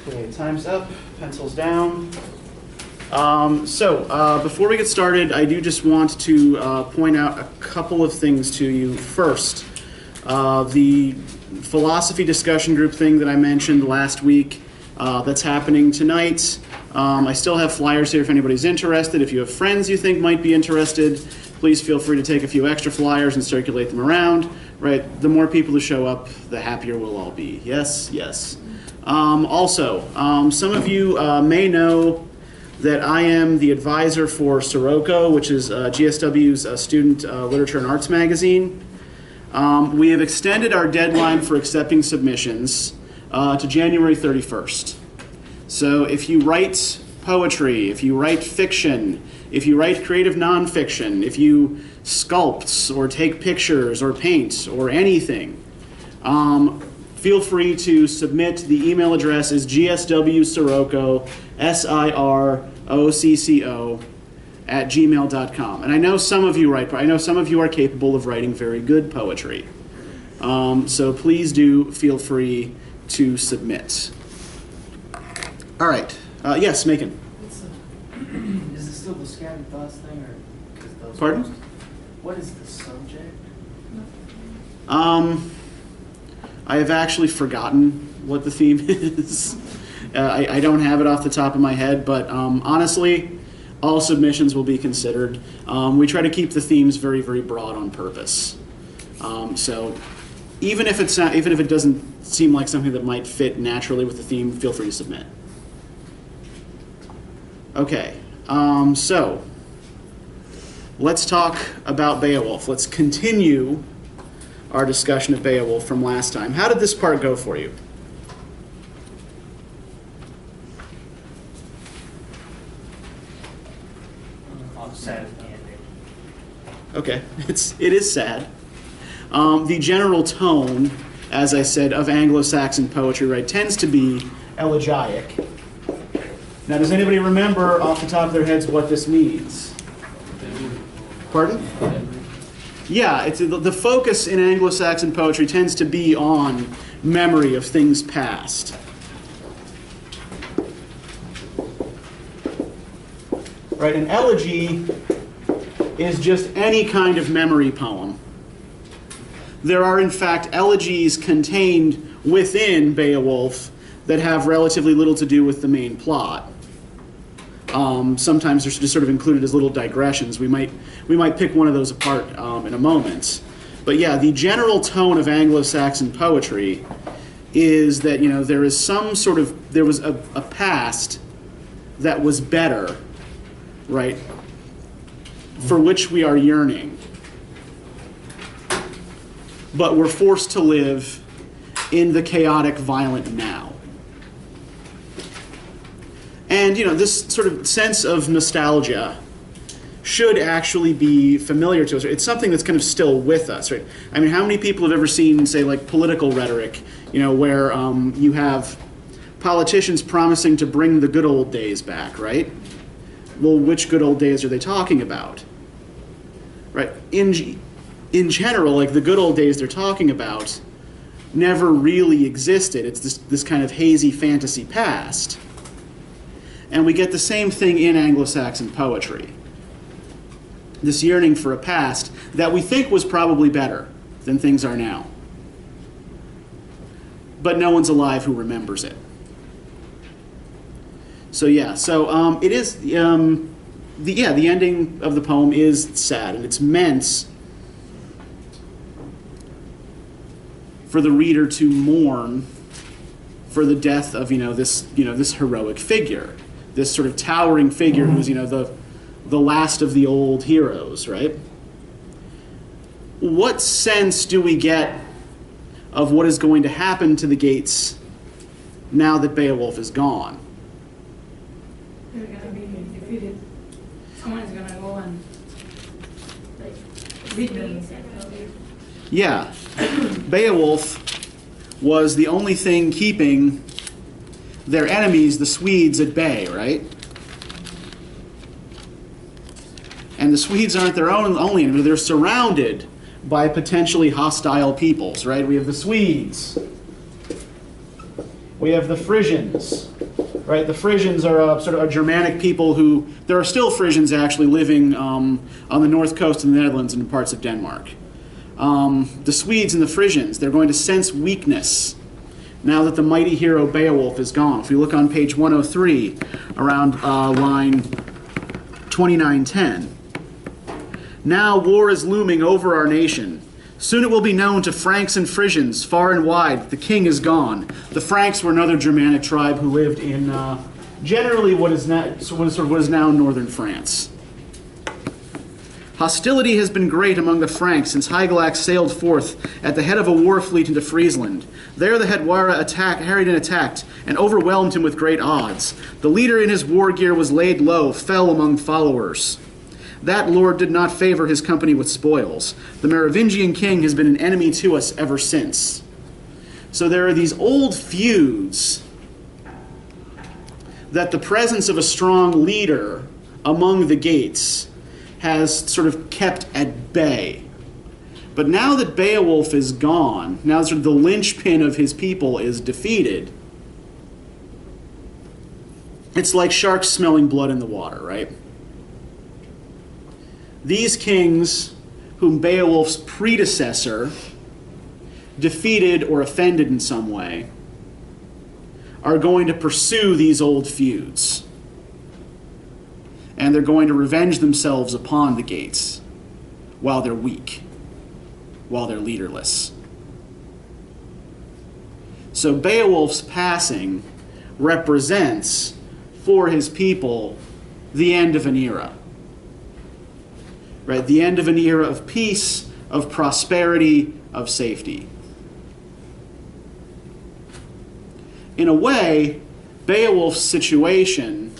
Okay, time's up, pencils down. Before we get started, I do just want to point out a couple of things to you. First, the philosophy discussion group thing that I mentioned last week, that's happening tonight. I still have flyers here if anybody's interested. If you have friends you think might be interested, please feel free to take a few extra flyers and circulate them around. Right, the more people who show up, the happier we'll all be. Yes, yes. Some of you may know that I am the advisor for Sirocco, which is GSW's student literature and arts magazine. We have extended our deadline for accepting submissions to January 31st. So if you write poetry, if you write fiction, if you write creative nonfiction, if you sculpt or take pictures or paint or anything, feel free to submit. The email address is gswsirocco, SIROCCO, @gmail.com. And I know some of you write, I know some of you are capable of writing very good poetry. So please do feel free to submit. All right. Yes, Macon. Is it still the scattered thoughts thing, or those? Pardon? What is the subject? I have actually forgotten what the theme is. I don't have it off the top of my head, but honestly, all submissions will be considered. We try to keep the themes very, very broad on purpose. So even if it doesn't seem like something that might fit naturally with the theme, feel free to submit. Okay, so let's talk about Beowulf. Let's continue our discussion of Beowulf from last time. How did this part go for you? Sad ending. Okay, it is sad. The general tone, as I said, of Anglo-Saxon poetry, right, tends to be elegiac. Now, does anybody remember off the top of their heads what this means? Pardon? Yeah, the focus in Anglo-Saxon poetry tends to be on memory of things past. Right, an elegy is just any kind of memory poem. There are, in fact, elegies contained within Beowulf that have relatively little to do with the main plot. Sometimes they're just sort of included as little digressions. We might pick one of those apart in a moment. But yeah, the general tone of Anglo-Saxon poetry is that, you know, there was a past that was better, right, for which we are yearning, but we're forced to live in the chaotic, violent now. And, you know, this sort of sense of nostalgia should actually be familiar to us. It's something that's kind of still with us, right? I mean, how many people have ever seen, say, like political rhetoric, you know, where you have politicians promising to bring the good old days back, right? Well, which good old days are they talking about? Right? In general, like, the good old days they're talking about never really existed. It's this kind of hazy fantasy past. And we get the same thing in Anglo-Saxon poetry. This yearning for a past that we think was probably better than things are now. But no one's alive who remembers it. So yeah, it is, the ending of the poem is sad, and it's meant for the reader to mourn for the death of, this heroic figure. This sort of towering figure who's, the last of the old heroes, right? What sense do we get of what is going to happen to the Gates now that Beowulf is gone? They're going to be defeated. Someone's going to go and beat them. Yeah. Beowulf was the only thing keeping their enemies, the Swedes, at bay, right? And the Swedes aren't their only enemy. They're surrounded by potentially hostile peoples, right? We have the Swedes. We have the Frisians. Right, the Frisians are sort of a Germanic people who, there are still Frisians actually living on the north coast of the Netherlands and in parts of Denmark. The Swedes and the Frisians, they're going to sense weakness now that the mighty hero Beowulf is gone. If we look on page 103, around line 2910. Now war is looming over our nation. Soon it will be known to Franks and Frisians far and wide that the king is gone. The Franks were another Germanic tribe who lived in generally what is now northern France. Hostility has been great among the Franks since Hygelac sailed forth at the head of a war fleet into Friesland. There the Hetwara harried and attacked, and overwhelmed him with great odds. The leader in his war gear was laid low, fell among followers. That lord did not favor his company with spoils. The Merovingian king has been an enemy to us ever since. So there are these old feuds that the presence of a strong leader among the gates has sort of kept at bay. But now that Beowulf is gone, now that sort of the linchpin of his people is defeated, it's like sharks smelling blood in the water, right? These kings whom Beowulf's predecessor defeated or offended in some way are going to pursue these old feuds. And they're going to revenge themselves upon the gates while they're weak, while they're leaderless. So Beowulf's passing represents, for his people, the end of an era. Right? The end of an era of peace, of prosperity, of safety. In a way, Beowulf's situation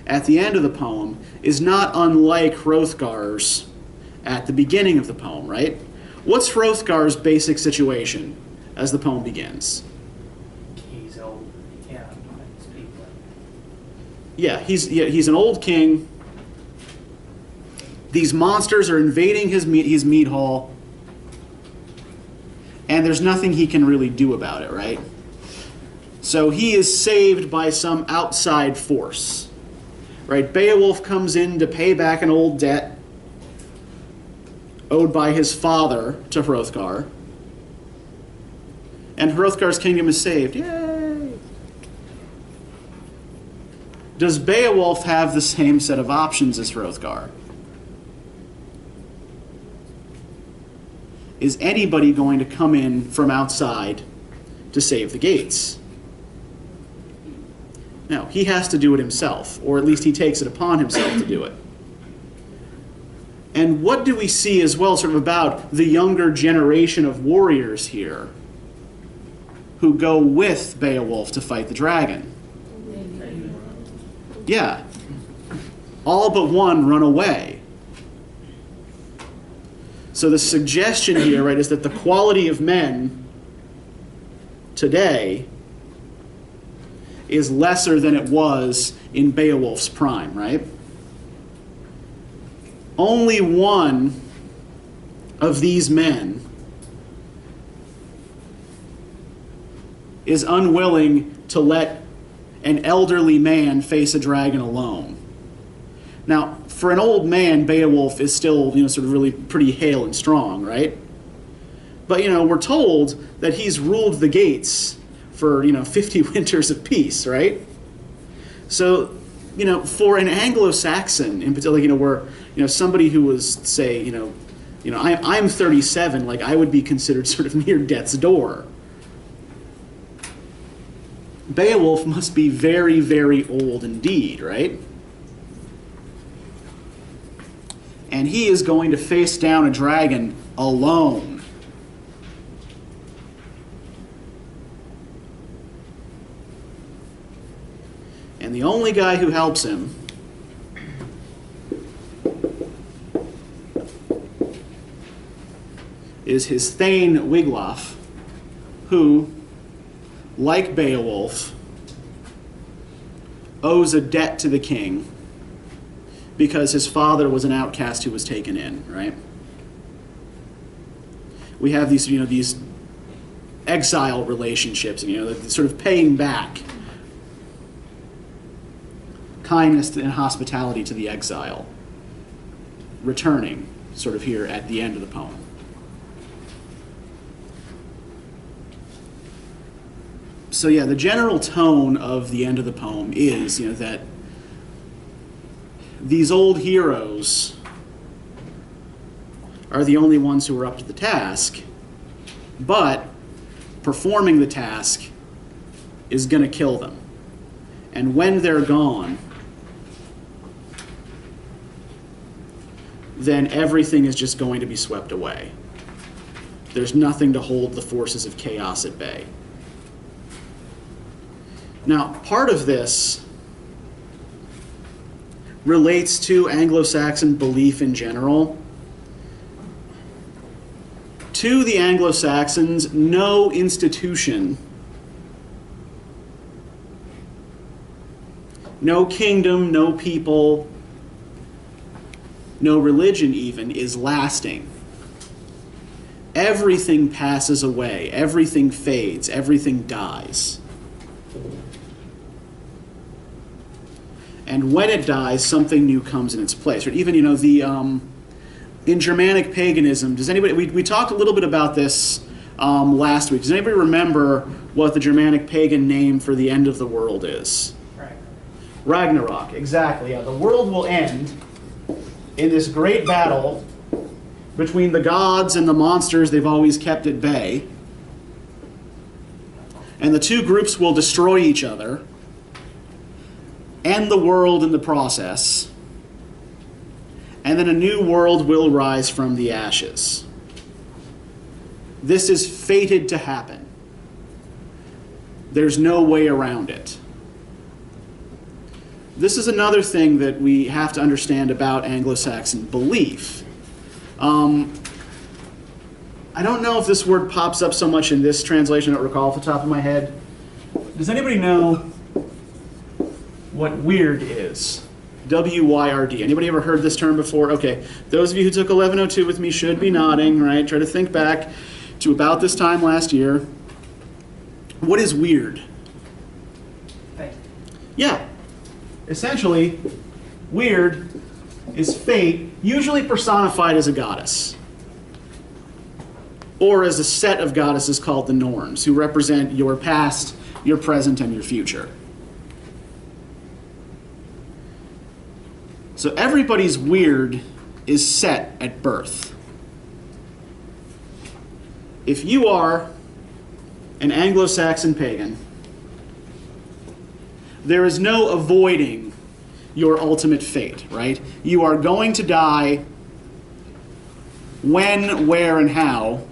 at the end of the poem is not unlike Hrothgar's at the beginning of the poem, right? What's Hrothgar's basic situation as the poem begins? He's old. He can't speak. Yeah, he's an old king. These monsters are invading his mead hall, and there's nothing he can really do about it, right? So he is saved by some outside force, right? Beowulf comes in to pay back an old debt owed by his father to Hrothgar, and Hrothgar's kingdom is saved. Yay! Does Beowulf have the same set of options as Hrothgar? Is anybody going to come in from outside to save the gates? No, he has to do it himself, or at least he takes it upon himself to do it. And what do we see as well, sort of about the younger generation of warriors here who go with Beowulf to fight the dragon? Yeah. All but one run away. So the suggestion here, right, is that the quality of men today is lesser than it was in Beowulf's prime, right? Only one of these men is unwilling to let an elderly man face a dragon alone. Now, for an old man, Beowulf is still, sort of really pretty hale and strong, right? But, we're told that he's ruled the gates for, 50 winters of peace, right? So, for an Anglo-Saxon in particular, where, somebody who was, say, I'm 37, like I would be considered sort of near death's door. Beowulf must be very, very old indeed, right? And he is going to face down a dragon alone. And the only guy who helps him is his thane Wiglaf, who, like Beowulf, owes a debt to the king because his father was an outcast who was taken in, right? We have these, these exile relationships, sort of paying back kindness and hospitality to the exile, returning sort of here at the end of the poem. So yeah, the general tone of the end of the poem is, that these old heroes are the only ones who are up to the task, but performing the task is going to kill them. And when they're gone, then everything is just going to be swept away. There's nothing to hold the forces of chaos at bay. Now, part of this relates to Anglo-Saxon belief in general. To the Anglo-Saxons, no institution, no kingdom, no people, no religion even, is lasting. Everything passes away, everything fades, everything dies. And when it dies, something new comes in its place. Or even, in Germanic paganism, does anybody, we talked a little bit about this last week. Does anybody remember what the Germanic pagan name for the end of the world is? Ragnarok, exactly. Yeah, the world will end in this great battle between the gods and the monsters they've always kept at bay. And the two groups will destroy each other, end the world in the process, and then a new world will rise from the ashes. This is fated to happen. There's no way around it. This is another thing that we have to understand about Anglo-Saxon belief. I don't know if this word pops up so much in this translation. I don't recall off the top of my head. Does anybody know what weird is? W-Y-R-D. Anybody ever heard this term before? Okay. Those of you who took 1102 with me should be nodding, right? Try to think back to about this time last year. What is weird? Fate. Yeah. Essentially, weird is fate, usually personified as a goddess, or as a set of goddesses called the Norns, who represent your past, your present, and your future. So everybody's weird is set at birth. If you are an Anglo-Saxon pagan, there is no avoiding your ultimate fate, right? You are going to die. When, where, and how,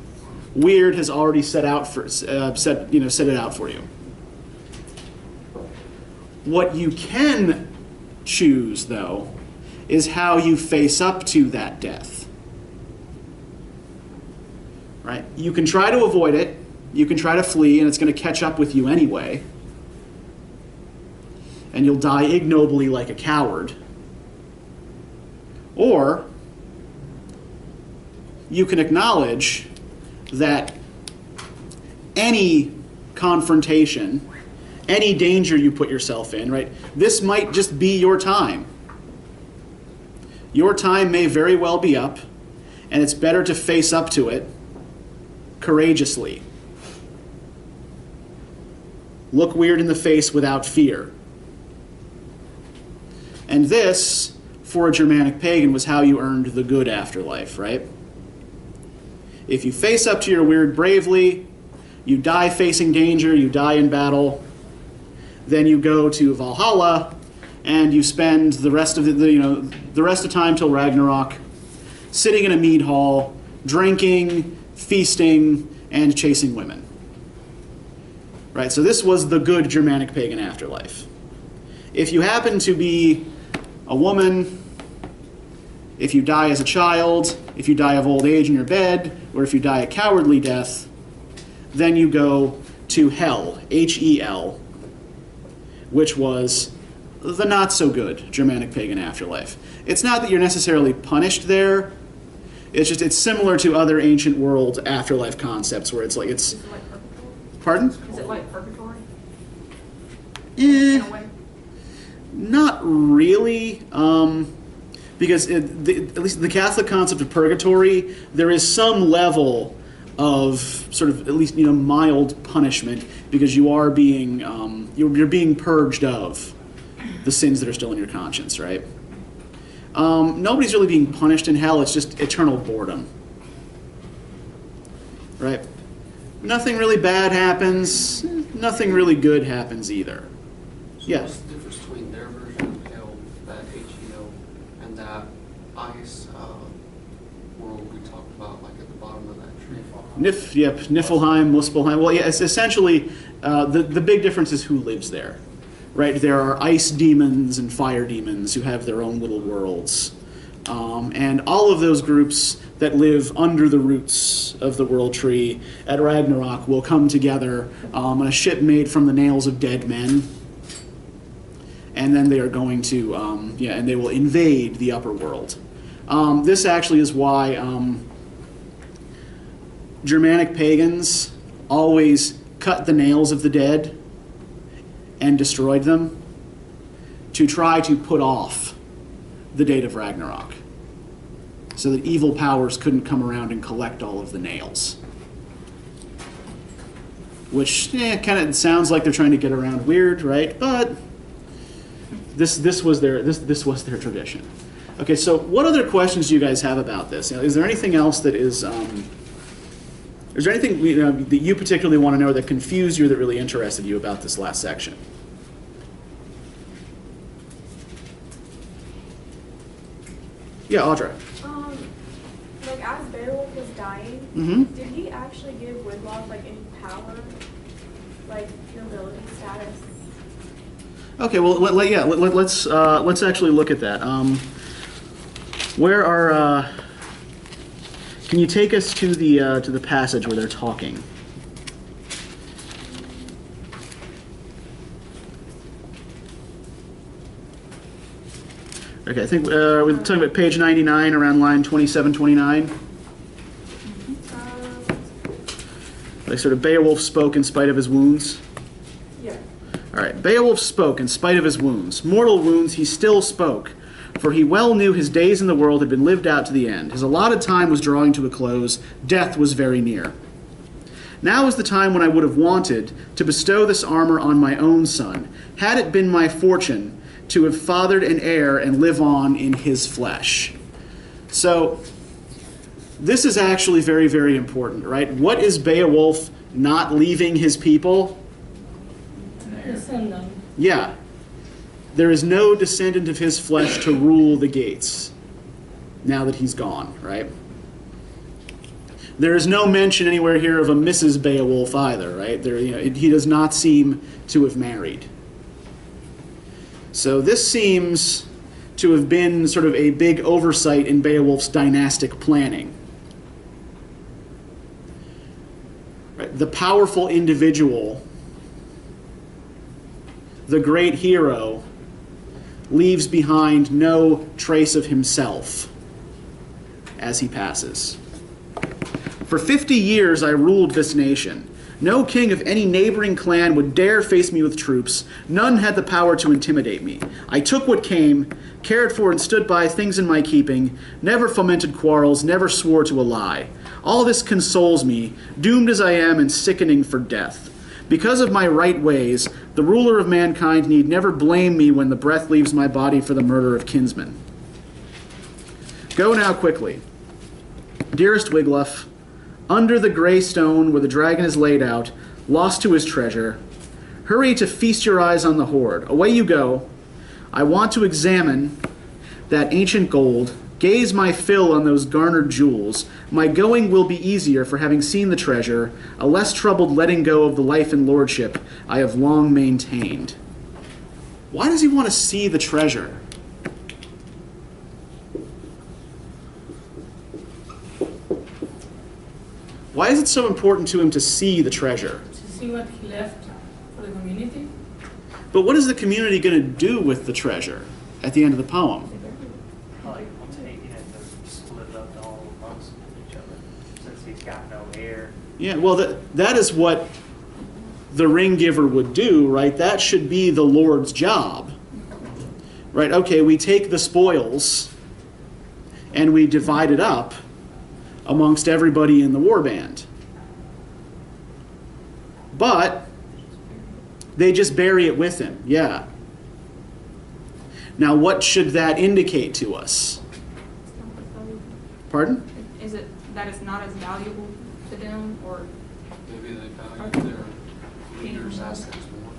weird has already set it out for you. What you can choose, though, is how you face up to that death. Right? You can try to avoid it. You can try to flee, and it's going to catch up with you anyway. And you'll die ignobly like a coward. Or you can acknowledge that any confrontation, any danger you put yourself in, right? This might just be your time. Your time may very well be up, and it's better to face up to it courageously. Look weird in the face without fear. And this, for a Germanic pagan, was how you earned the good afterlife, right? If you face up to your weird bravely, you die facing danger, you die in battle, then you go to Valhalla, and you spend the rest of the rest of time till Ragnarok, sitting in a mead hall, drinking, feasting, and chasing women. Right? So this was the good Germanic pagan afterlife. If you happen to be a woman, if you die as a child, if you die of old age in your bed, or if you die a cowardly death, then you go to hell, H-E-L, which was the not-so-good Germanic pagan afterlife. It's not that you're necessarily punished there. It's just, it's similar to other ancient world afterlife concepts where it's like, it's... Is it like purgatory? Pardon? Is it like purgatory? Eh. In a way? Not really, because at least the Catholic concept of purgatory, there is some level of sort of at least mild punishment because you are being you're being purged of the sins that are still in your conscience, right? Nobody's really being punished in hell. It's just eternal boredom, right? Nothing really bad happens. Nothing really good happens either. So Yeah. what's the difference between their version of hell, that HEO, and that ice world we talked about, like at the bottom of that tree? Niflheim, Muspelheim. Well, yeah, it's essentially the big difference is who lives there, right? There are ice demons and fire demons who have their own little worlds, and all of those groups that live under the roots of the world tree at Ragnarok will come together on a ship made from the nails of dead men, and then they are going to and they will invade the upper world. This actually is why Germanic pagans always cut the nails of the dead and destroyed them to try to put off the date of Ragnarok, so that evil powers couldn't come around and collect all of the nails. Which kind of sounds like they're trying to get around weird, right? But this was their tradition. Okay, so what other questions do you guys have about this? Is there anything else that is there anything that you particularly want to know that confused you or that really interested you about this last section? Yeah, Audra. Like as Beowulf was dying, did he actually give Wiglaf like any power, like nobility status? Okay, well, let's actually look at that. Where are? Can you take us to the passage where they're talking? Okay, I think we're talking about page 99, around line 27, 29. Like sort of Beowulf spoke in spite of his wounds. Yeah. All right, Beowulf spoke in spite of his wounds. Mortal wounds he still spoke, for he well knew his days in the world had been lived out to the end. His allotted time was drawing to a close. Death was very near. Now is the time when I would have wanted to bestow this armor on my own son, had it been my fortune to have fathered an heir and live on in his flesh. So this is actually very, very important, right? What is Beowulf not leaving his people? Descendant. Yeah. There is no descendant of his flesh to rule the gates now that he's gone, right? There is no mention anywhere here of a Mrs. Beowulf either, right? He does not seem to have married. So this seems to have been sort of a big oversight in Beowulf's dynastic planning. Right? The powerful individual, the great hero, leaves behind no trace of himself as he passes. For 50 years I ruled this nation. No king of any neighboring clan would dare face me with troops. None had the power to intimidate me. I took what came, cared for and stood by things in my keeping, never fomented quarrels, never swore to a lie. All this consoles me, doomed as I am and sickening for death. Because of my right ways, the ruler of mankind need never blame me when the breath leaves my body for the murder of kinsmen. Go now quickly. Dearest Wiglaf, under the grey stone where the dragon is laid out, lost to his treasure, hurry to feast your eyes on the hoard. Away you go. I want to examine that ancient gold, gaze my fill on those garnered jewels. My going will be easier for having seen the treasure, a less troubled letting go of the life and lordship I have long maintained. Why does he want to see the treasure? Why is it so important to him to see the treasure? To see what he left for the community. But what is the community going to do with the treasure at the end of the poem? Like taking it to split it up all amongst each other, since he's got no heir. Yeah, well, that is what the ring giver would do, right? That should be the Lord's job. right? Okay, we take the spoils and we divide it up amongst everybody in the warband. But they just bury it with him, yeah. Now, what should that indicate to us? Pardon? Is it that it's not as valuable to them, or Maybe they value their leader's assets more.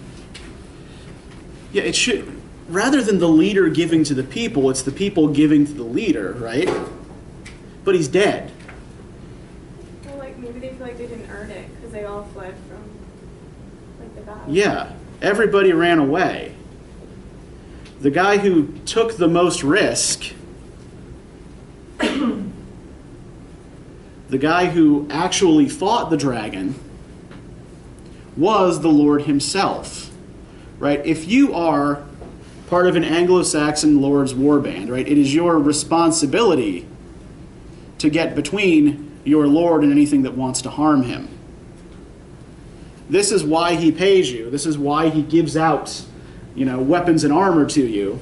Yeah, it should, rather than the leader giving to the people, it's the people giving to the leader, right? But he's dead. Well, like maybe they feel like they didn't earn it because they all fled from like the battle. Yeah, everybody ran away. The guy who took the most risk, the guy who actually fought the dragon, was the Lord himself, right? If you are part of an Anglo-Saxon lord's warband, right, it is your responsibility to get between your lord and anything that wants to harm him. This is why he pays you. This is why he gives out, weapons and armor to you.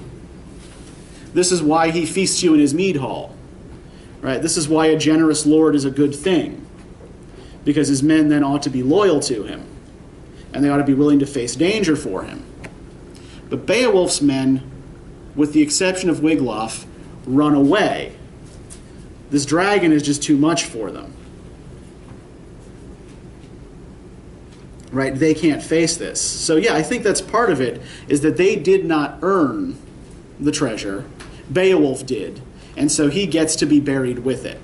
This is why he feasts you in his mead hall, right? This is why a generous lord is a good thing, because his men then ought to be loyal to him, and they ought to be willing to face danger for him. But Beowulf's men, with the exception of Wiglaf, run away. This dragon is just too much for them. Right? They can't face this. So yeah, I think that's part of it, is that they did not earn the treasure. Beowulf did. And so he gets to be buried with it.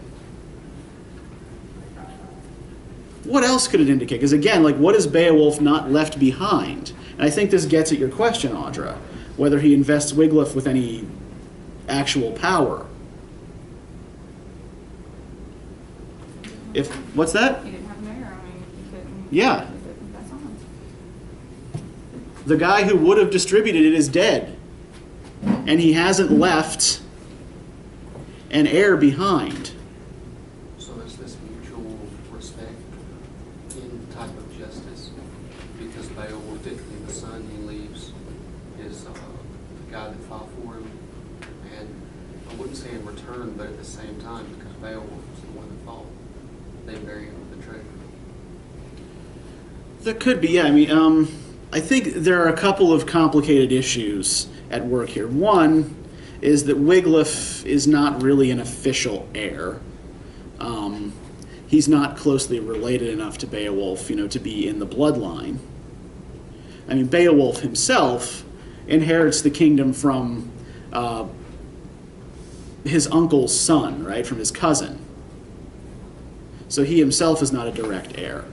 What else could it indicate? Because again, what is Beowulf not left behind? And I think this gets at your question, Audra, whether he invests Wiglaf with any actual power. What's that? he didn't have an heir? I mean, he couldn't. Yeah. He couldn't pass on. The guy who would have distributed it is dead. And he hasn't left an heir behind. So it's this mutual respect in type of justice, because Beowulf didn't leave a son, he leaves his the guy that fought for him, and I wouldn't say in return, but at the same time, because Beowulf was the one that fought, they bury him with the treasure. That could be, yeah. I think there are a couple of complicated issues at work here. One is that Wiglaf is not really an official heir. He's not closely related enough to Beowulf, to be in the bloodline. Beowulf himself inherits the kingdom from his uncle's son, right, from his cousin. So he himself is not a direct heir.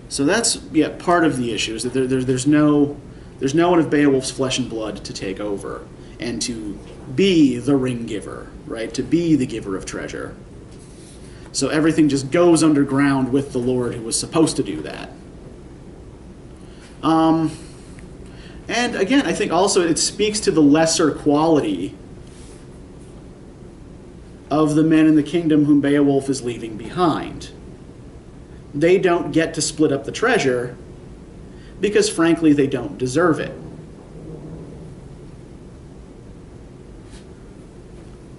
So that's part of the issue, is that there's no one of Beowulf's flesh and blood to take over and to be the ring giver, right? To be the giver of treasure. So everything just goes underground with the Lord who was supposed to do that. And again, I think also it speaks to the lesser quality of the men in the kingdom whom Beowulf is leaving behind. They don't get to split up the treasure because, frankly, they don't deserve it.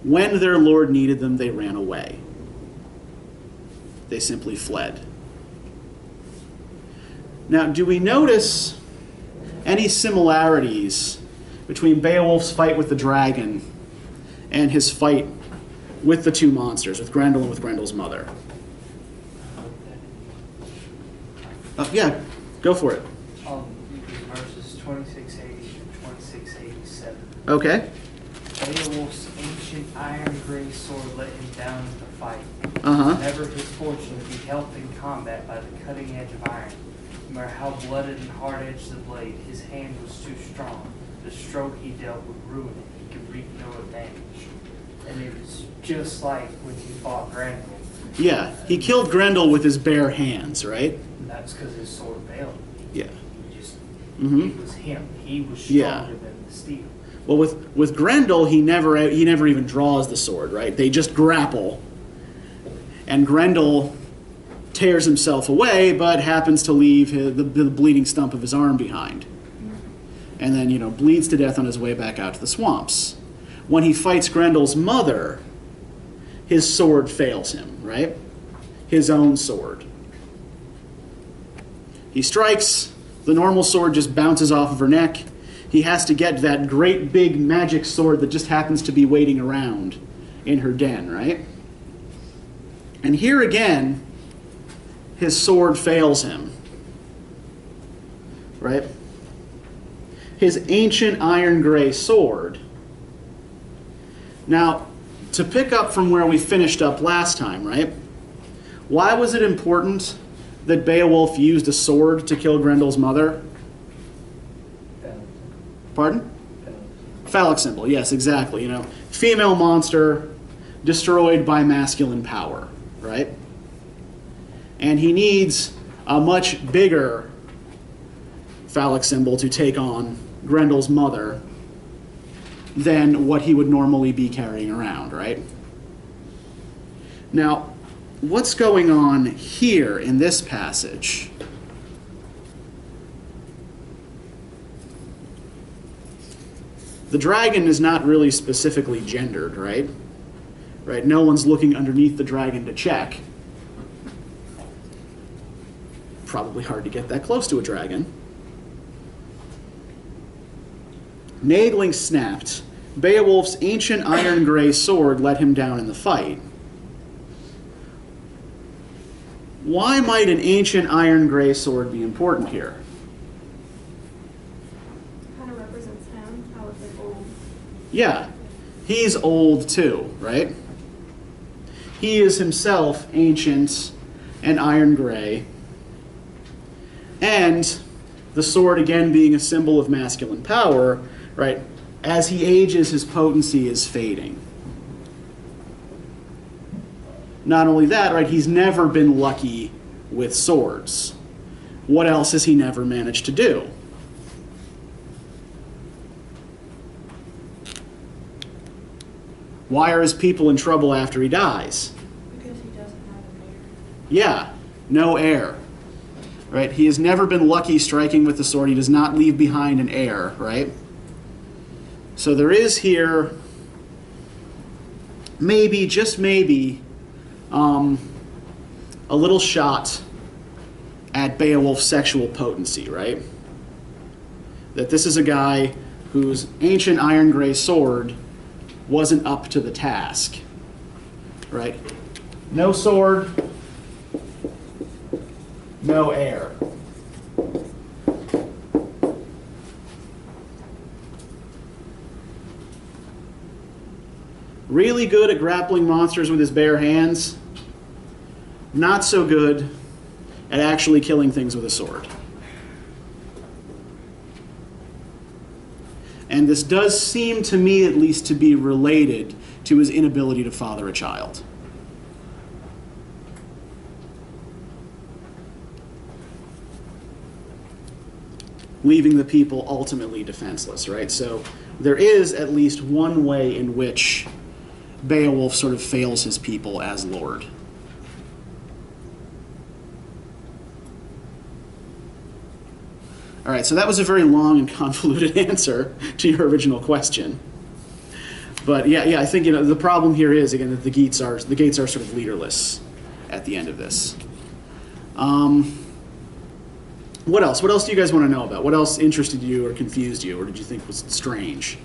When their lord needed them, they ran away. They simply fled. Now, do we notice any similarities between Beowulf's fight with the dragon and his fight with the two monsters, with Grendel and with Grendel's mother? Yeah, go for it. Verses 2680 to 2687. Okay. Beowulf's ancient iron gray sword let him down in the fight. Uh-huh. Never his fortune to be helped in combat by the cutting edge of iron. No matter how blooded and hard-edged the blade, his hand was too strong. The stroke he dealt would ruin it. He could reap no advantage. And it was just like when he fought Grendel. Yeah, he killed Grendel with his bare hands, right? And that's because his sword failed him. Yeah. He just, Mhm. it was him. He was stronger than the steel. Well, with Grendel, he never even draws the sword, right? They just grapple. And Grendel tears himself away, but happens to leave the bleeding stump of his arm behind. And then, bleeds to death on his way back out to the swamps. When he fights Grendel's mother, his sword fails him, right? His own sword. He strikes, the normal sword just bounces off of her neck. He has to get that great big magic sword that just happens to be waiting around in her den, right? And here again, his sword fails him, right? His ancient iron gray sword. Now, to pick up from where we finished up last time, right? Why was it important that Beowulf used a sword to kill Grendel's mother? Pardon? Phallic symbol, yes, exactly. Female monster destroyed by masculine power, right? And he needs a much bigger phallic symbol to take on Grendel's mother than what he would normally be carrying around, right? Now, what's going on here in this passage? The dragon is not really specifically gendered, right? Right? No one's looking underneath the dragon to check. Probably hard to get that close to a dragon. Nagling snapped. Beowulf's ancient iron gray sword let him down in the fight. Why might an ancient iron gray sword be important here? Kind of represents him, how it's like old. Yeah, he's old too, right? He is himself ancient and iron gray. And the sword, again, being a symbol of masculine power, right? As he ages, his potency is fading. Not only that, right, he's never been lucky with swords. What else has he never managed to do? Why are his people in trouble after he dies? Because he doesn't have an heir. Yeah, no heir. Right? He has never been lucky striking with the sword. He does not leave behind an heir, right? So there is here, maybe, just maybe, a little shot at Beowulf's sexual potency, right? That this is a guy whose ancient iron gray sword wasn't up to the task, right? No sword, no heir. Really good at grappling monsters with his bare hands. Not so good at actually killing things with a sword. And this does seem to me at least to be related to his inability to father a child. Leaving the people ultimately defenseless, right? So there is at least one way in which Beowulf sort of fails his people as Lord. All right, so that was a very long and convoluted answer to your original question. But yeah, I think the problem here is again that the Geats are sort of leaderless at the end of this. What else? What else do you guys want to know about? What else interested you or confused you, or did you think was strange?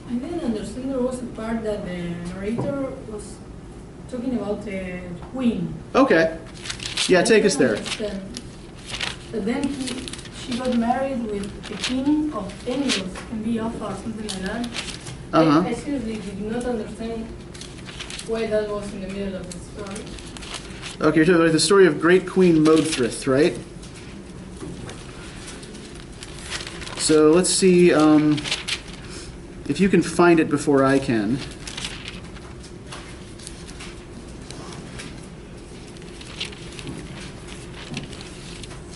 I didn't understand there was a part that the narrator was talking about the queen. Okay. Yeah, take us there. But then she got married with the king of England and Beowulf or something like that. I seriously did not understand why that was in the middle of the story. Okay, you're talking about the story of Great Queen Modthrith, right? So let's see if you can find it before I can.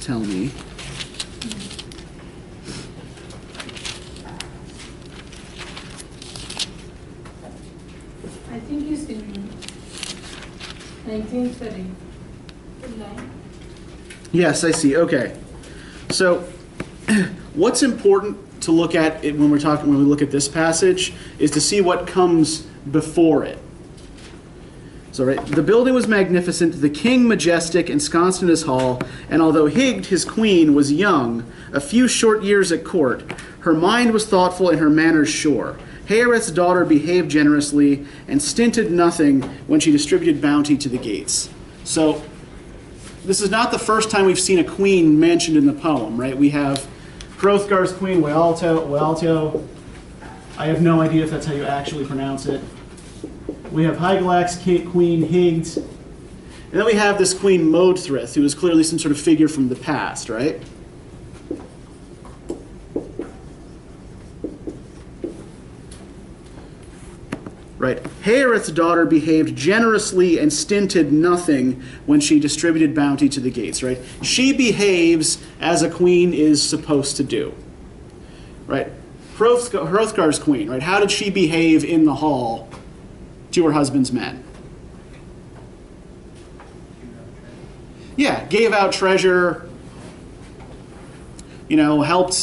Tell me. I think it's in 1930. Line. Yes, I see. Okay. So what's important to look at it when we look at this passage is to see what comes before it. So, right, the building was magnificent, the king majestic, ensconced in his hall, and although Hygd, his queen, was young, a few short years at court, her mind was thoughtful and her manners sure. Heoreth's daughter behaved generously and stinted nothing when she distributed bounty to the gates. So, this is not the first time we've seen a queen mentioned in the poem, right? We have Hrothgar's queen, Wealhtheow. I have no idea if that's how you actually pronounce it. We have Hygelac's queen, Hygd. And then we have this queen, Modthrith, who is clearly some sort of figure from the past, right? Right. Heoreth's daughter behaved generously and stinted nothing when she distributed bounty to the gates, right? She behaves as a queen is supposed to do, right? Hrothgar's queen, right? How did she behave in the hall to her husband's men? Yeah, gave out treasure, helped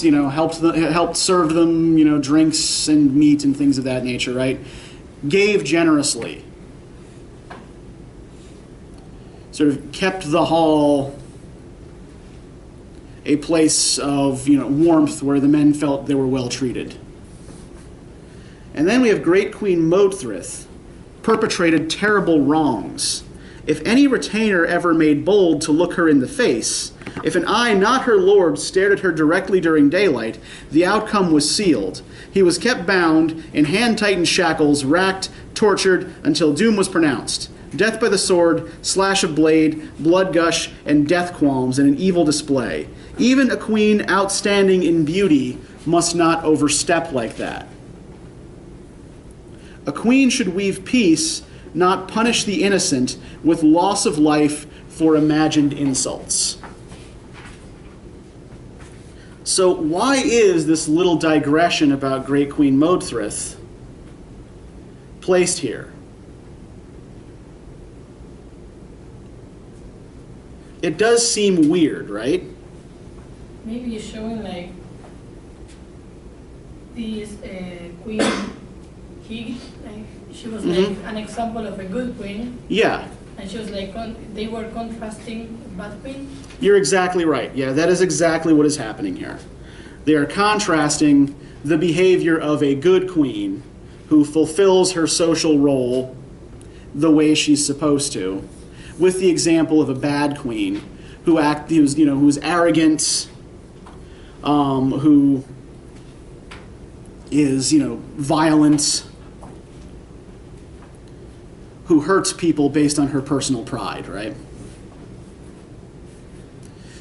serve them, drinks and meat and things of that nature, right? Gave generously. Sort of kept the hall a place of, warmth where the men felt they were well treated. And then we have great Queen Modthrith, perpetrated terrible wrongs. If any retainer ever made bold to look her in the face, if an eye not her lord's stared at her directly during daylight, the outcome was sealed. He was kept bound in hand-tightened shackles, racked, tortured, until doom was pronounced. Death by the sword, slash of blade, blood gush, and death qualms in an evil display. Even a queen outstanding in beauty must not overstep like that. A queen should weave peace, not punish the innocent with loss of life for imagined insults. So why is this little digression about great Queen Modthrith placed here? It does seem weird, right? Maybe it's showing like this queen Hygd, like she was like an example of a good queen. Yeah. And she was like, they were contrasting bad queen. You're exactly right. Yeah, that is exactly what is happening here. They are contrasting the behavior of a good queen who fulfills her social role the way she's supposed to, with the example of a bad queen who's arrogant, who is, violent, who hurts people based on her personal pride, right?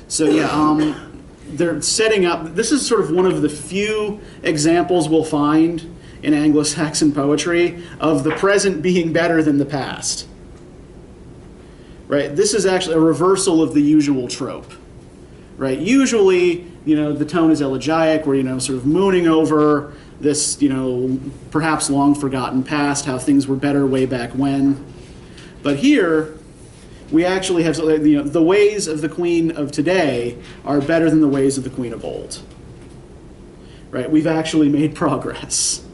So yeah, they're setting up, this is sort of one of the few examples we'll find in Anglo-Saxon poetry of the present being better than the past. Right? This is actually a reversal of the usual trope. Right? Usually, the tone is elegiac, we're, sort of mooning over this, perhaps long forgotten past, how things were better way back when. But here, we actually have, the ways of the queen of today are better than the ways of the queen of old. Right? We've actually made progress.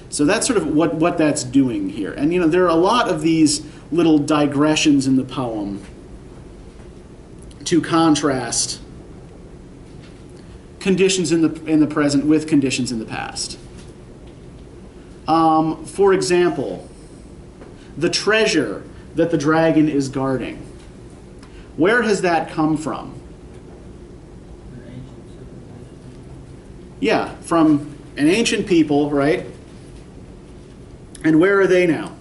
So that's sort of what that's doing here. And, there are a lot of these little digressions in the poem to contrast conditions in the present with conditions in the past. For example, the treasure that the dragon is guarding. Where has that come from? Yeah, from an ancient people, right? And where are they now?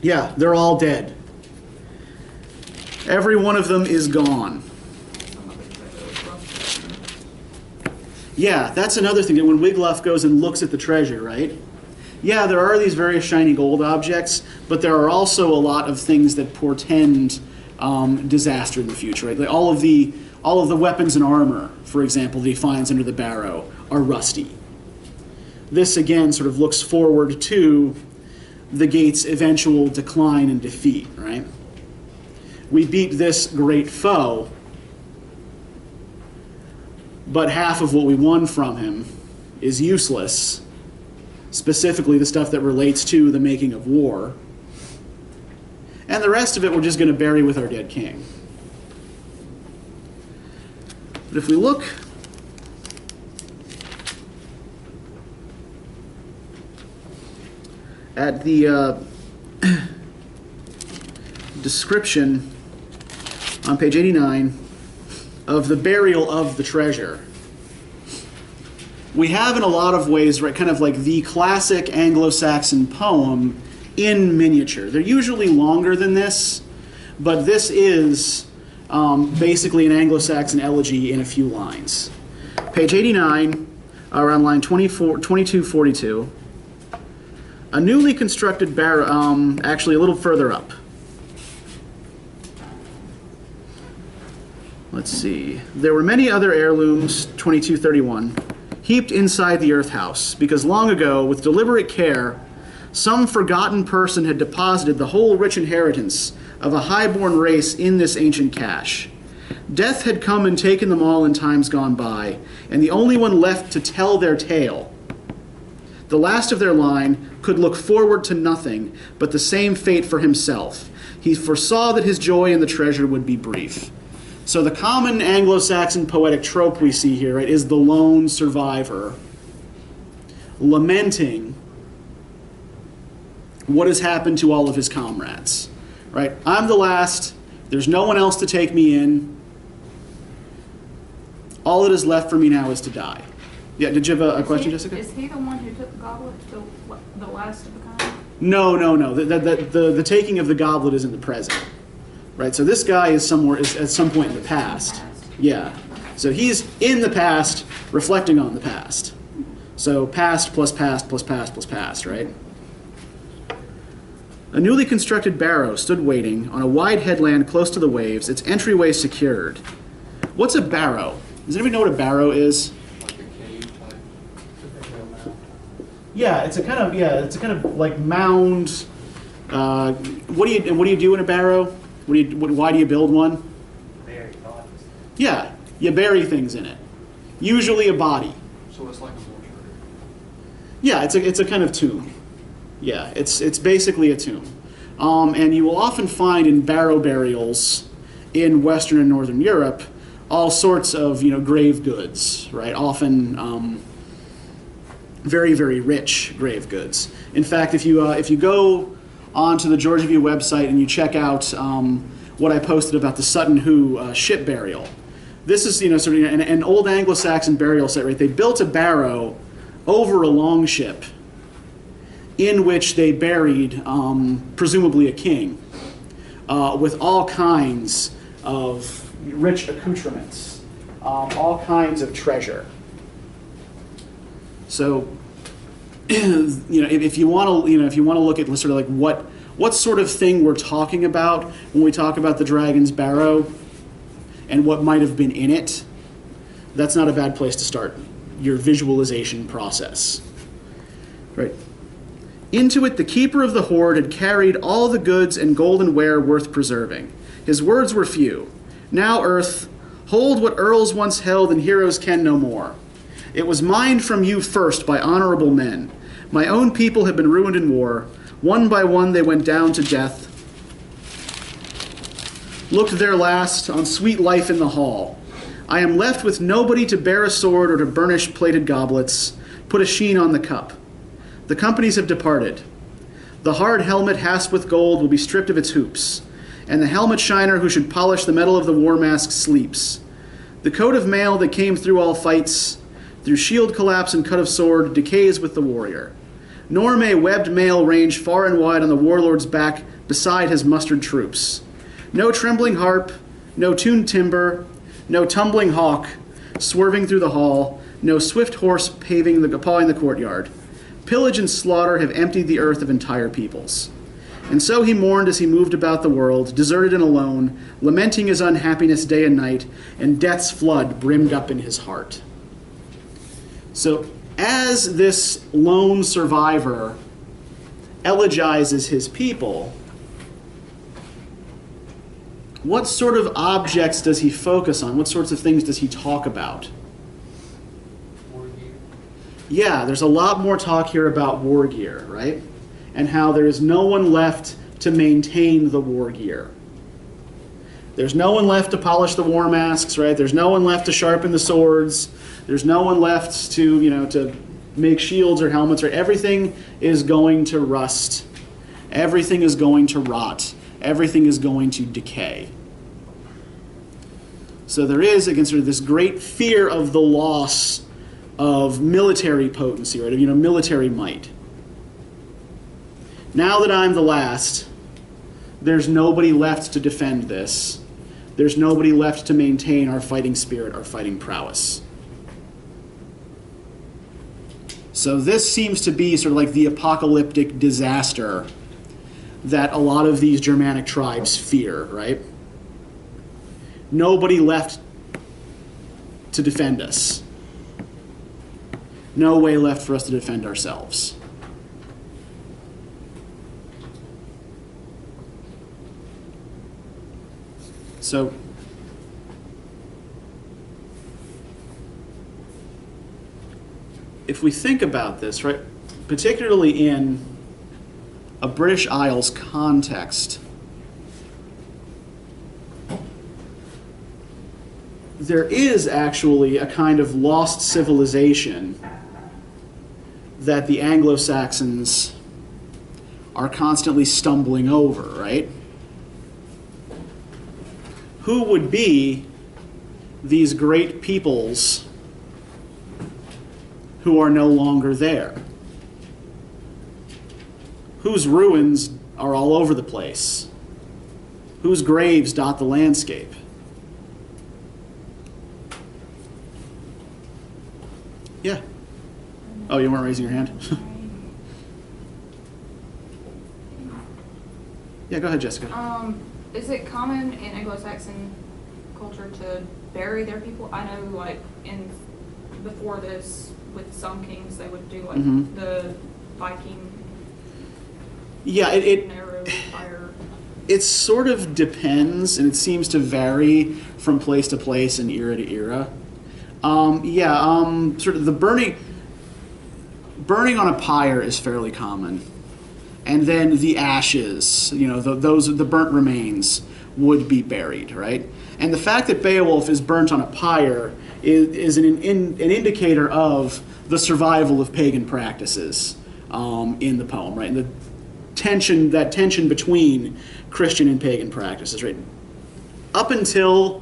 Yeah, they're all dead. Every one of them is gone. Yeah, that's another thing, that when Wiglaf goes and looks at the treasure, right? Yeah, there are these various shiny gold objects, but there are also a lot of things that portend disaster in the future, right? Like all of the weapons and armor, for example, that he finds under the barrow are rusty. this again sort of looks forward to the gate's eventual decline and defeat, right? We beat this great foe, but half of what we won from him is useless, specifically the stuff that relates to the making of war. And the rest of it we're just going to bury with our dead king. But if we look at the description on page 89 of the burial of the treasure, we have in a lot of ways, right, kind of like the classic Anglo-Saxon poem in miniature. They're usually longer than this, but this is basically an Anglo-Saxon elegy in a few lines. Page 89, around line 2242. A newly constructed barrow, actually a little further up. Let's see. There were many other heirlooms, 2231, heaped inside the earth house, because long ago, with deliberate care, some forgotten person had deposited the whole rich inheritance of a high-born race in this ancient cache. Death had come and taken them all in times gone by, and the only one left to tell their tale, the last of their line, could look forward to nothing but the same fate for himself. He foresaw that his joy in the treasure would be brief. So the common Anglo-Saxon poetic trope we see here, right, is the lone survivor lamenting what has happened to all of his comrades. Right? I'm the last. There's no one else to take me in. All that is left for me now is to die. Yeah, did you have a question, Jessica? Is he the one who took the goblet, the last of the kind? No. The taking of the goblet is in the present. Right? So this guy is somewhere at some point in the past. Yeah. So he's in the past, reflecting on the past. So past plus past plus past plus past, right? A newly constructed barrow stood waiting on a wide headland close to the waves, its entryway secured. What's a barrow? Does anybody know what a barrow is? Like a cave type. Yeah, it's a kind of like mound. What do you do in a barrow? Why do you build one? Very bodies. Yeah, you bury things in it. Usually a body. So it's like a mortuary. Yeah, it's a kind of tomb. Yeah, it's basically a tomb. And you will often find in barrow burials in Western and Northern Europe all sorts of grave goods, right? Often very, very rich grave goods. In fact, if you go onto the Georgia View website and you check out what I posted about the Sutton Hoo ship burial, this is sort of an old Anglo-Saxon burial site, right? They built a barrow over a longship in which they buried presumably a king with all kinds of rich accoutrements, all kinds of treasure. So, if you want to look at sort of like what sort of thing we're talking about when we talk about the dragon's barrow and what might have been in it, that's not a bad place to start your visualization process. Right. Into it the keeper of the hoard had carried all the goods and golden ware worth preserving. His words were few. Now, earth, hold what earls once held and heroes can no more. It was mined from you first by honorable men. My own people have been ruined in war. One by one they went down to death. Looked their last on sweet life in the hall. I am left with nobody to bear a sword or to burnish plated goblets, put a sheen on the cup. The companies have departed. The hard helmet hasped with gold will be stripped of its hoops, and the helmet shiner who should polish the metal of the war mask sleeps. The coat of mail that came through all fights, through shield collapse and cut of sword, decays with the warrior. Nor may webbed mail range far and wide on the warlord's back beside his mustered troops. No trembling harp, no tuned timber, no tumbling hawk swerving through the hall, no swift horse pawing the courtyard. Pillage and slaughter have emptied the earth of entire peoples. And so he mourned as he moved about the world, deserted and alone, lamenting his unhappiness day and night, and death's flood brimmed up in his heart. So as this lone survivor elegizes his people, what sort of objects does he focus on? What sorts of things does he talk about? War gear. Yeah, there's a lot more talk here about war gear, right? And how there is no one left to maintain the war gear. There's no one left to polish the war masks, right? There's no one left to sharpen the swords. There's no one left to, to make shields or helmets, right? Everything is going to rust. Everything is going to rot. Everything is going to decay. So there is, again, sort of this great fear of the loss of military potency, right? Of, military might. Now that I'm the last, there's nobody left to defend this. There's nobody left to maintain our fighting spirit, our fighting prowess. So this seems to be sort of like the apocalyptic disaster that a lot of these Germanic tribes fear, right? Nobody left to defend us. No way left for us to defend ourselves. So, if we think about this, right, particularly in a British Isles context, there is actually a kind of lost civilization that the Anglo-Saxons are constantly stumbling over, right? Who would be these great peoples who are no longer there? Whose ruins are all over the place? Whose graves dot the landscape? Yeah. Oh, you weren't raising your hand? Yeah, go ahead, Jessica. Is it common in Anglo-Saxon culture to bury their people? I know, like, before this, with some kings, they would do, like, the Viking. Yeah, arrow fire. It sort of depends, and it seems to vary from place to place and era to era. Sort of the burning on a pyre is fairly common. And then the ashes, the burnt remains would be buried, right? And the fact that Beowulf is burnt on a pyre is an indicator of the survival of pagan practices in the poem, right? And that tension between Christian and pagan practices, right? Up until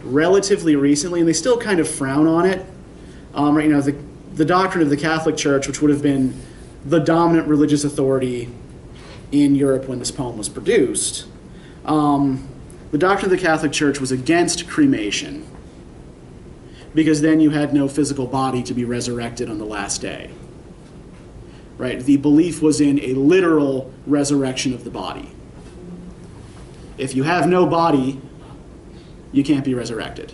relatively recently, and they still kind of frown on it, right? The doctrine of the Catholic Church, which would have been the dominant religious authority in Europe when this poem was produced, the doctrine of the Catholic Church was against cremation, because then you had no physical body to be resurrected on the last day. Right? The belief was in a literal resurrection of the body. If you have no body, you can't be resurrected.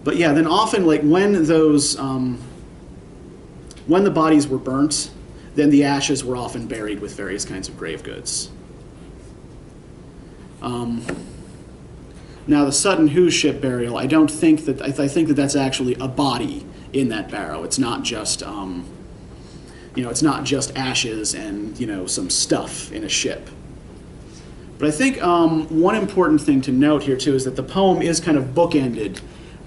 But yeah, then often, like, when the bodies were burnt, then the ashes were often buried with various kinds of grave goods. Now, the Sutton Hoo ship burial, I think that that's actually a body in that barrow. It's not just, it's not just ashes and, some stuff in a ship. But I think one important thing to note here, too, is that the poem is kind of bookended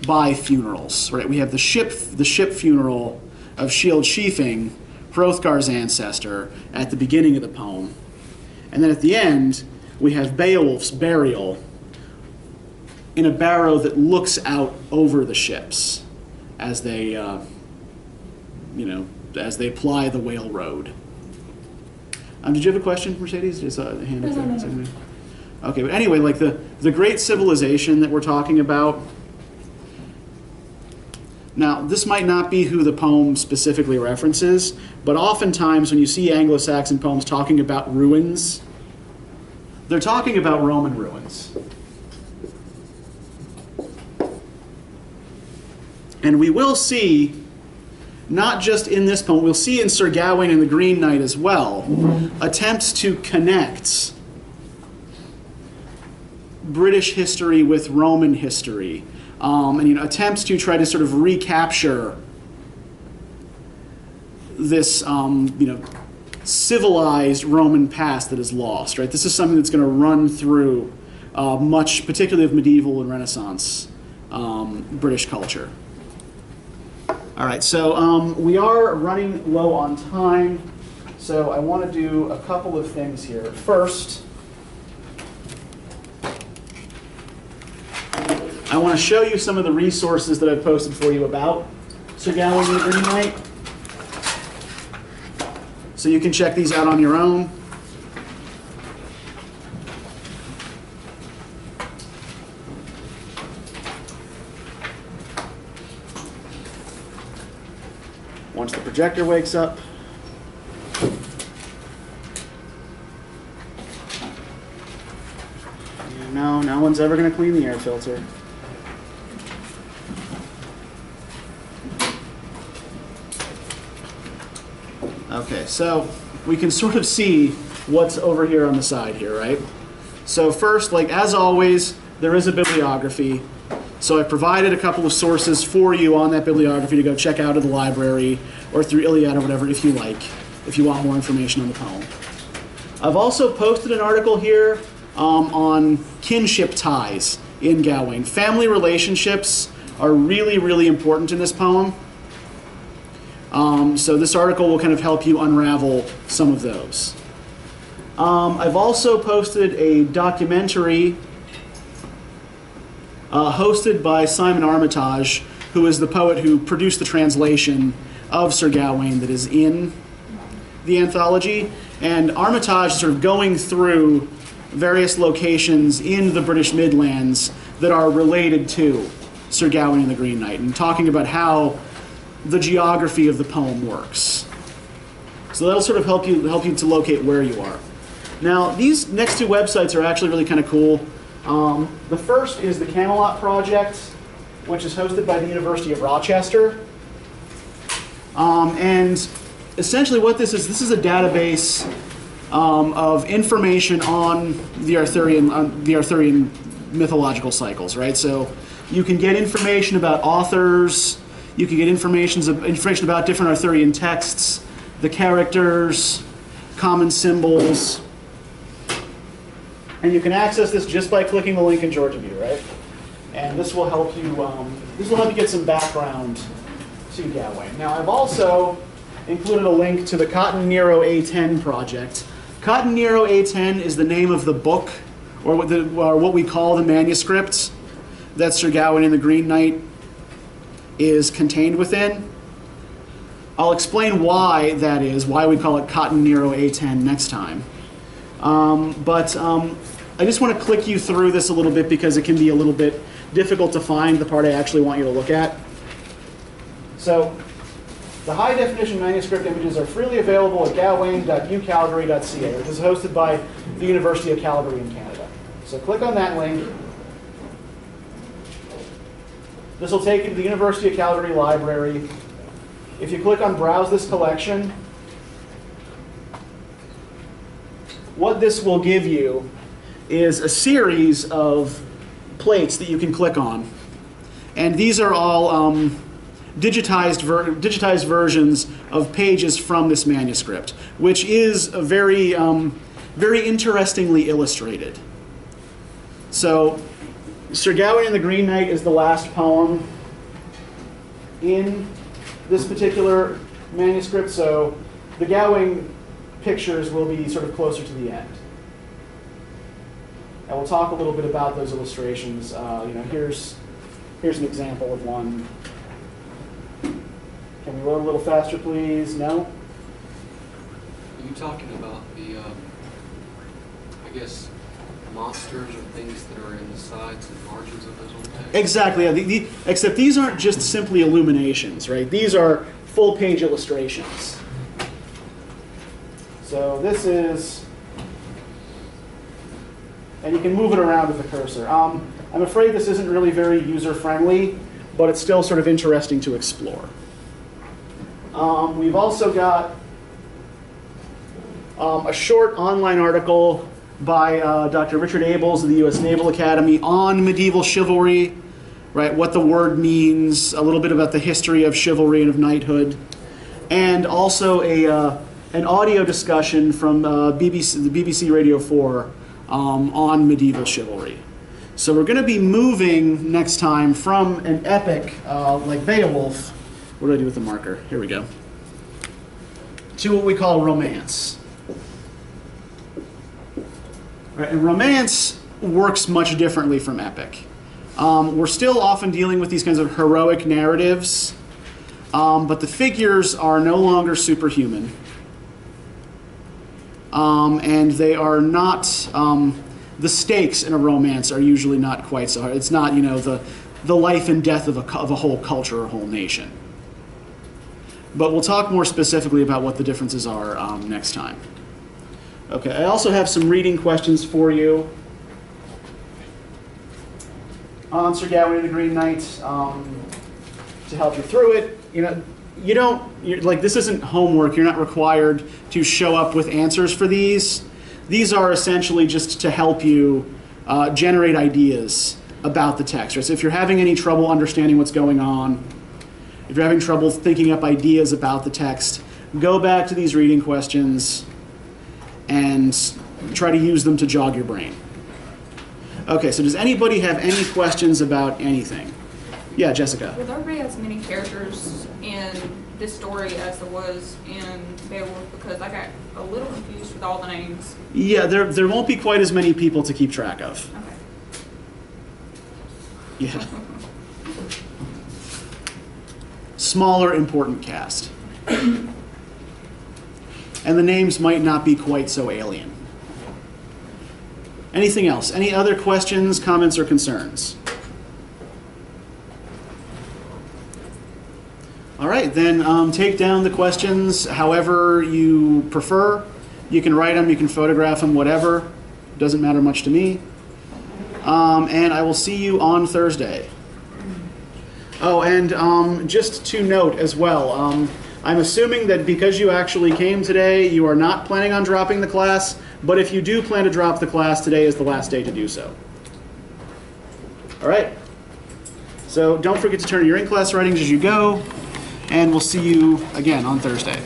by funerals, right? We have the ship funeral of Shield Sheafing, Hrothgar's ancestor, at the beginning of the poem. And then at the end, we have Beowulf's burial in a barrow that looks out over the ships as they, as they ply the whale road. Did you have a question, Mercedes? Just a hand up there. No. Okay, but anyway, like the great civilization that we're talking about. Now, this might not be who the poem specifically references, but oftentimes when you see Anglo-Saxon poems talking about ruins, they're talking about Roman ruins. And we will see, not just in this poem, we'll see in Sir Gawain and the Green Knight as well, attempts to connect British history with Roman history, and attempts to try to sort of recapture this civilized Roman past that is lost. Right, this is something that's going to run through much, particularly of medieval and Renaissance British culture. All right, so we are running low on time, so I want to do a couple of things here. First, I want to show you some of the resources that I've posted for you about Sir Gawain and the Green Knight. So you can check these out on your own. Once the projector wakes up. And no one's ever going to clean the air filter. Okay, so we can sort of see what's over here on the side here, right? So first, like as always, there is a bibliography. So I provided a couple of sources for you on that bibliography to go check out at the library or through Iliad or whatever if you like, if you want more information on the poem. I've also posted an article here on kinship ties in Gawain. Family relationships are really, really important in this poem. So this article will kind of help you unravel some of those. I've also posted a documentary hosted by Simon Armitage, who is the poet who produced the translation of Sir Gawain that is in the anthology. And Armitage is sort of going through various locations in the British Midlands that are related to Sir Gawain and the Green Knight, and talking about how the geography of the poem works. So that'll sort of help you to locate where you are. Now, these next two websites are actually really kind of cool. The first is the Camelot Project, which is hosted by the University of Rochester. And essentially what this is a database of information on the Arthurian mythological cycles, right? So you can get information about authors, you can get information about different Arthurian texts, the characters, common symbols, and you can access this just by clicking the link in Georgia View, right? And this will help you. Get some background to Gawain. Now, I've also included a link to the Cotton Nero A10 project. Cotton Nero A10 is the name of the book, or what we call the manuscript that Sir Gawain and the Green Knight is contained within. I'll explain why that is, why we call it Cotton Nero A10 next time. I just want to click you through this a little bit because it can be a little bit difficult to find the part I actually want you to look at. So, the high-definition manuscript images are freely available at gawain.ucalgary.ca, which is hosted by the University of Calgary in Canada. So click on that link. This will take you to the University of Calgary Library. If you click on Browse this collection, what this will give you is a series of plates that you can click on. And these are all digitized versions of pages from this manuscript, which is a very interestingly illustrated. So, Sir Gawain and the Green Knight is the last poem in this particular manuscript, so the Gawain pictures will be sort of closer to the end. And we'll talk a little bit about those illustrations. Here's an example of one. Can we load a little faster, please? No? Are you talking about the, monsters or things that are in the sides and margins of those old texts? Exactly. Yeah. Except these aren't just simply illuminations, right? These are full-page illustrations. So this is, and you can move it around with the cursor. I'm afraid this isn't really very user-friendly, but it's still sort of interesting to explore. We've also got a short online article by Dr. Richard Abels of the U.S. Naval Academy on medieval chivalry, right? What the word means, a little bit about the history of chivalry and of knighthood, and also an audio discussion from the BBC Radio 4 on medieval chivalry. So we're going to be moving next time from an epic like Beowulf. What do I do with the marker? Here we go. To what we call romance. Right, and romance works much differently from epic. We're still often dealing with these kinds of heroic narratives, but the figures are no longer superhuman. And they are not, the stakes in a romance are usually not quite so hard. It's not, the life and death of a whole culture or whole nation. But we'll talk more specifically about what the differences are next time. Okay, I also have some reading questions for you on Sir Gawain and the Green Knight to help you through it. This isn't homework. You're not required to show up with answers for these. These are essentially just to help you generate ideas about the text. Right? So if you're having any trouble understanding what's going on, if you're having trouble thinking up ideas about the text, go back to these reading questions and try to use them to jog your brain. Okay, so does anybody have any questions about anything? Yeah, Jessica. Will there be as many characters in this story as there was in Beowulf? Because I got a little confused with all the names. Yeah, there won't be quite as many people to keep track of. Okay. Yeah. Smaller, important cast. And the names might not be quite so alien. Anything else? Any other questions, comments, or concerns? All right, then take down the questions however you prefer. You can write them, you can photograph them, whatever. Doesn't matter much to me. And I will see you on Thursday. Oh, and just to note as well, I'm assuming that because you actually came today, you are not planning on dropping the class, but if you do plan to drop the class, today is the last day to do so. All right. So don't forget to turn in your in-class writings as you go, and we'll see you again on Thursday.